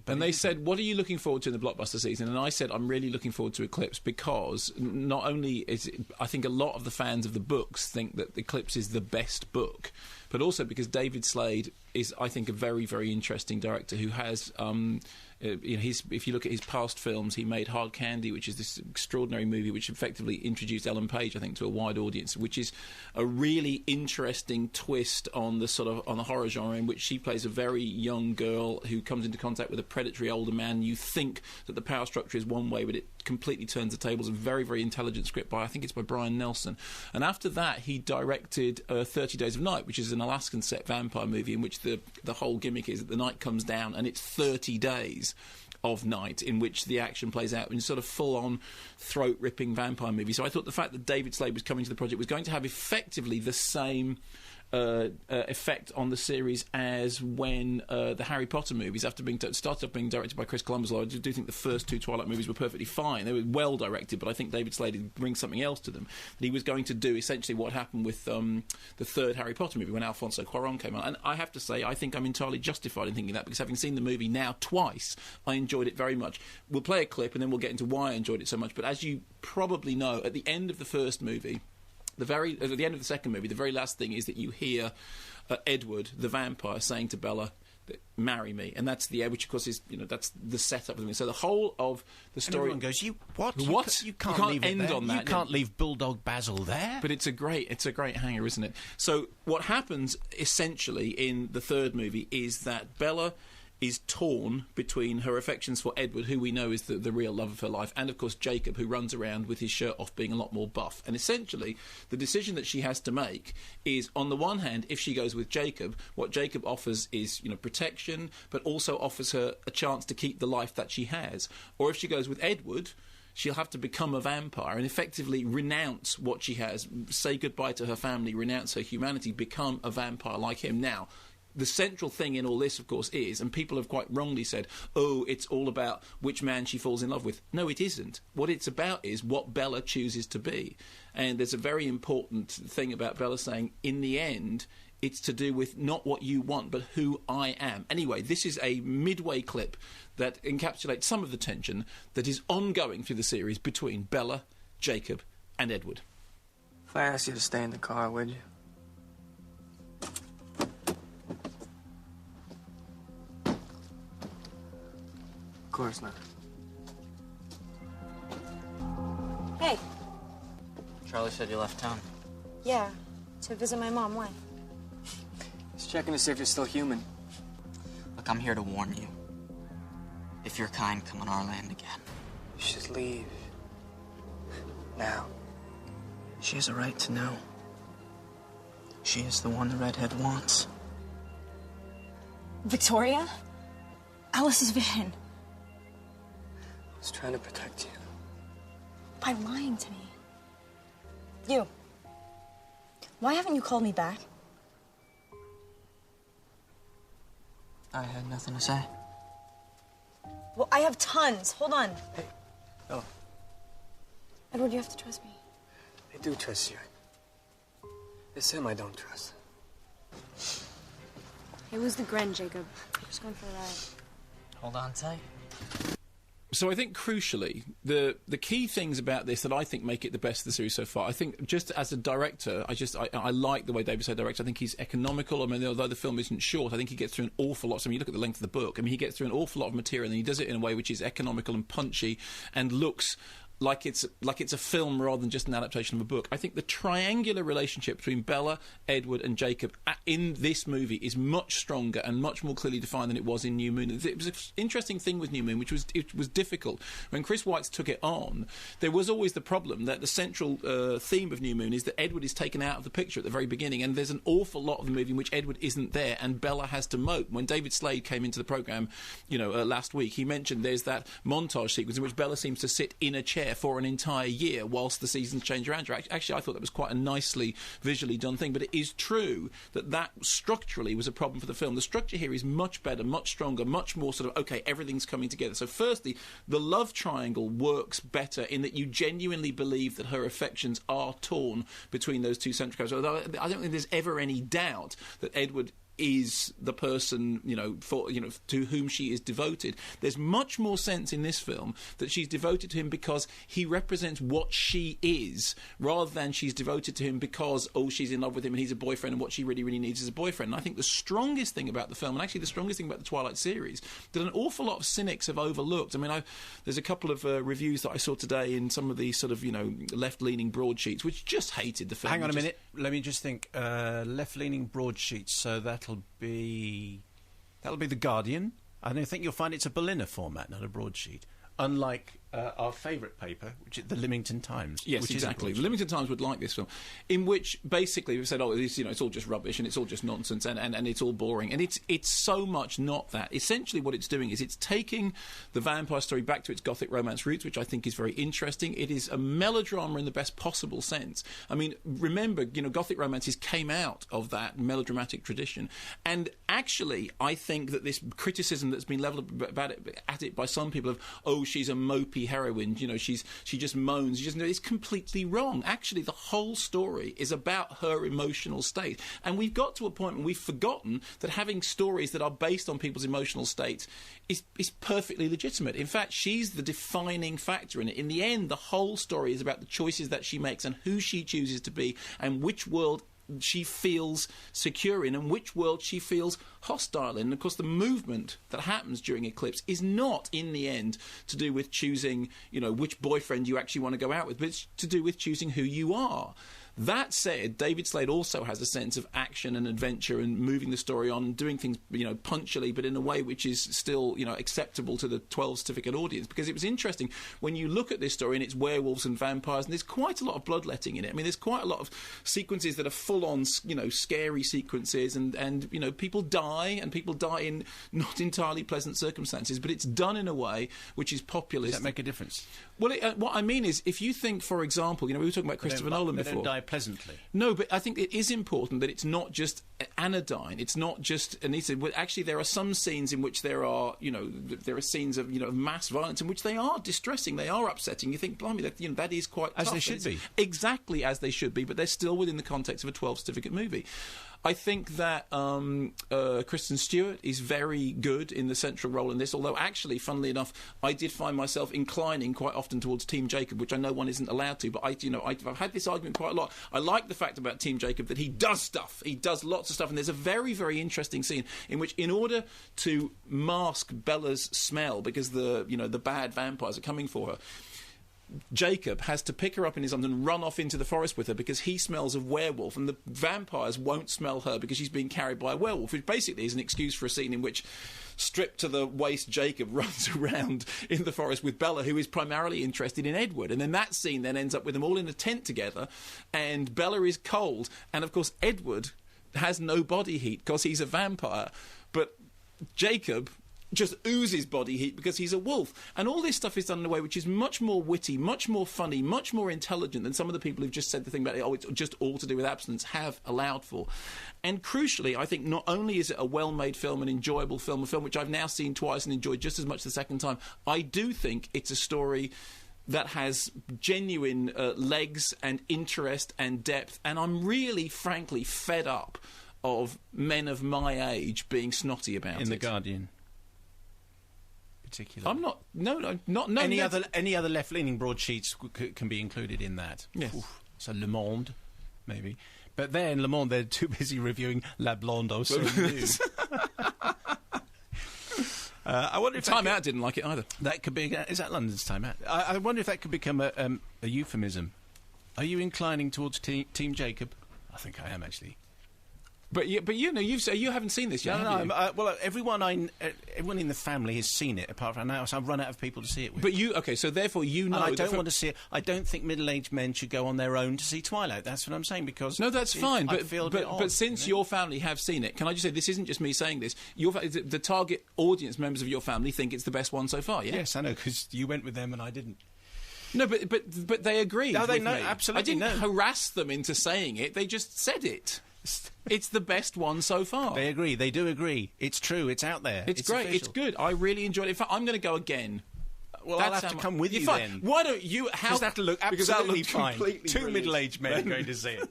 And they said, what are you looking forward to in the blockbuster season? And I said, I'm really looking forward to Eclipse because not only is it, I think a lot of the fans of the books think that Eclipse is the best book, but also because David Slade is, I think, a very, very interesting director who has... if you look at his past films, he made Hard Candy, which is this extraordinary movie which effectively introduced Ellen Page, I think, to a wide audience, which is a really interesting twist on the horror genre, in which she plays a very young girl who comes into contact with a predatory older man. You think that the power structure is one way, but it completely turns the tables. A very, very intelligent script I think it's by Brian Nelson. And after that, he directed 30 Days of Night, which is an Alaskan set vampire movie in which the whole gimmick is that the night comes down and it's 30 days of night in which the action plays out in sort of full-on throat-ripping vampire movie. So I thought the fact that David Slade was coming to the project was going to have effectively the same effect on the series as when the Harry Potter movies, after being started off being directed by Chris Columbus, although I do think the first two Twilight movies were perfectly fine. They were well directed, but I think David Slade brings something else to them. That he was going to do essentially what happened with the third Harry Potter movie when Alfonso Cuarón came on. And I have to say, I think I'm entirely justified in thinking that, because having seen the movie now twice, I enjoyed it very much. We'll play a clip and then we'll get into why I enjoyed it so much. But as you probably know, at the end of the first movie, at the end of the second movie, the very last thing is that you hear Edward, the vampire, saying to Bella, "Marry me," and that's the which of course is that's the setup of the movie. So the whole of the story. And everyone goes, "You what? What? You can't leave end it there. on that. You can't leave Bulldog Basil there." But it's a great hanger, isn't it? So what happens essentially in the third movie is that Bella is torn between her affections for Edward, who we know is the real love of her life, and of course Jacob, who runs around with his shirt off being a lot more buff. And essentially the decision that she has to make is, on the one hand, if she goes with Jacob, what Jacob offers is protection, but also offers her a chance to keep the life that she has. Or if she goes with Edward, she'll have to become a vampire and effectively renounce what she has, say goodbye to her family, renounce her humanity, become a vampire like him. Now, the central thing in all this, of course, is, and people have quite wrongly said, oh, it's all about which man she falls in love with. No, it isn't. What it's about is what Bella chooses to be. And there's a very important thing about Bella saying, in the end, it's to do with not what you want, but who I am. Anyway, this is a midway clip that encapsulates some of the tension that is ongoing through the series between Bella, Jacob, and Edward. If I asked you to stay in the car, would you? Of course not. Hey. Charlie said you left town. Yeah, to visit my mom. Why? Just checking to see if you're still human. Look, I'm here to warn you. If your kind come on our land again. You should leave. Now. She has a right to know. She is the one the redhead wants. Victoria? Alice's vision. I was trying to protect you. By lying to me. You. Why haven't you called me back? I had nothing to say. Well, I have tons. Hold on. Hey. Oh. Edward, you have to trust me. I do trust you. It's him I don't trust. Hey, who's the Gren, Jacob? Just going for a ride. Hold on tight. So I think, crucially, the key things about this that I think make it the best of the series so far, I think just as a director, I like the way David Slade directs. I think he's economical. I mean, although the film isn't short, I think he gets through an awful lot. So, I mean, you look at the length of the book. I mean, he gets through an awful lot of material, and he does it in a way which is economical and punchy and looks like it's a film rather than just an adaptation of a book. I think the triangular relationship between Bella, Edward and Jacob in this movie is much stronger and much more clearly defined than it was in New Moon. It was an interesting thing with New Moon, which was difficult. When Chris Weitz took it on, there was always the problem that the central theme of New Moon is that Edward is taken out of the picture at the very beginning, and there's an awful lot of the movie in which Edward isn't there and Bella has to mope. When David Slade came into the programme, last week, he mentioned there's that montage sequence in which Bella seems to sit in a chair for an entire year whilst the seasons change around her. Actually, I thought that was quite a nicely visually done thing, but it is true that structurally was a problem for the film. The structure here is much better, much stronger, much more sort of, okay, everything's coming together. So firstly, the love triangle works better in that you genuinely believe that her affections are torn between those two central characters. Although I don't think there's ever any doubt that Edward is the person, to whom she is devoted. There's much more sense in this film that she's devoted to him because he represents what she is, rather than she's devoted to him because, she's in love with him and he's a boyfriend and what she really, really needs is a boyfriend. And I think the strongest thing about the film, and actually the strongest thing about the Twilight series, that an awful lot of cynics have overlooked. I mean, there's a couple of reviews that I saw today in some of the sort of, left-leaning broadsheets, which just hated the film. Hang on a minute. Let me just think. Left-leaning broadsheets, so that'll be The Guardian. I don't think you'll find it's a Berliner format, not a broadsheet. Unlike our favourite paper, which is the Leamington Times. Yes, which exactly. The Leamington Times would like this film, in which basically we've said, it's all just rubbish and it's all just nonsense and it's all boring. And it's so much not that. Essentially what it's doing is it's taking the vampire story back to its Gothic romance roots, which I think is very interesting. It is a melodrama in the best possible sense. I mean, remember, Gothic romances came out of that melodramatic tradition. And actually, I think that this criticism that's been levelled at it by some people of, she's a mopey heroine, she just moans, it's completely wrong. Actually, the whole story is about her emotional state, and we've got to a point where we've forgotten that having stories that are based on people's emotional states is perfectly legitimate. In fact, she's the defining factor in it. In the end, the whole story is about the choices that she makes and who she chooses to be and which world she feels secure in and which world she feels hostile in. And of course, the movement that happens during Eclipse is not, in the end, to do with choosing, which boyfriend you actually want to go out with, but it's to do with choosing who you are. That said, David Slade also has a sense of action and adventure and moving the story on and doing things, punctually, but in a way which is still, acceptable to the 12 certificate audience. Because it was interesting, when you look at this story and it's werewolves and vampires, and there's quite a lot of bloodletting in it. I mean, there's quite a lot of sequences that are full-on, scary sequences, and people die, and people die in not entirely pleasant circumstances, but it's done in a way which is populist. Does that make a difference? Well, what I mean is, if you think, for example, we were talking about Christopher Nolan before. They don't die pleasantly. No, but I think it is important that it's not just anodyne. It's not just Anita. Actually, there are some scenes in which there are scenes of mass violence in which they are distressing, they are upsetting. You think, blimey, that is quite tough. As they should be. Exactly as they should be, but they're still within the context of a 12 certificate movie. I think that Kristen Stewart is very good in the central role in this, although actually, funnily enough, I did find myself inclining quite often towards Team Jacob, which I know one isn't allowed to, but I've had this argument quite a lot. I like the fact about Team Jacob that he does stuff. He does lots of stuff, and there's a very, very interesting scene in which, in order to mask Bella's smell, because the bad vampires are coming for her, Jacob has to pick her up in his arms and run off into the forest with her because he smells of werewolf, and the vampires won't smell her because she's being carried by a werewolf, which basically is an excuse for a scene in which stripped to the waist Jacob runs around in the forest with Bella, who is primarily interested in Edward. And then that scene then ends up with them all in a tent together, and Bella is cold, and of course Edward has no body heat because he's a vampire, but Jacob just oozes body heat because he's a wolf. And all this stuff is done in a way which is much more witty, much more funny, much more intelligent than some of the people who've just said the thing about it's just all to do with abstinence have allowed for. And crucially, I think not only is it a well-made film, an enjoyable film, a film which I've now seen twice and enjoyed just as much the second time, I do think it's a story that has genuine legs and interest and depth, and I'm really, frankly, fed up of men of my age being snotty about it. In The Guardian. Particularly. I'm not. No. Any other left-leaning broadsheets can be included in that. Yes. Oof. So Le Monde, maybe. But there in Le Monde, they're too busy reviewing La Blonde au Sous. I wonder if Time Out didn't like it either. That could be. Is that London's Time Out? I wonder if that could become a euphemism. Are you inclining towards Team Jacob? I think I am, actually. But you haven't seen this yet. No. Well, everyone in the family has seen it, apart from now. So I've run out of people to see it with. But so therefore you know. And I don't want to see it. I don't think middle-aged men should go on their own to see Twilight. That's what I'm saying. Because no, that's fine. But since your your family have seen it, can I just say this isn't just me saying this? The target audience members of your family think it's the best one so far. Yeah. Yes, I know, because you went with them and I didn't. No, but they agreed. No, they know me. absolutely. I didn't harass them into saying it. They just said it. It's the best one so far. They agree. They do agree. It's true. It's out there. It's great. Official. It's good. I really enjoyed it. In fact, I'm going to go again. Well, I'll have to come with you then. Why don't you? Because that'll look absolutely fine. Two middle-aged men going to see it.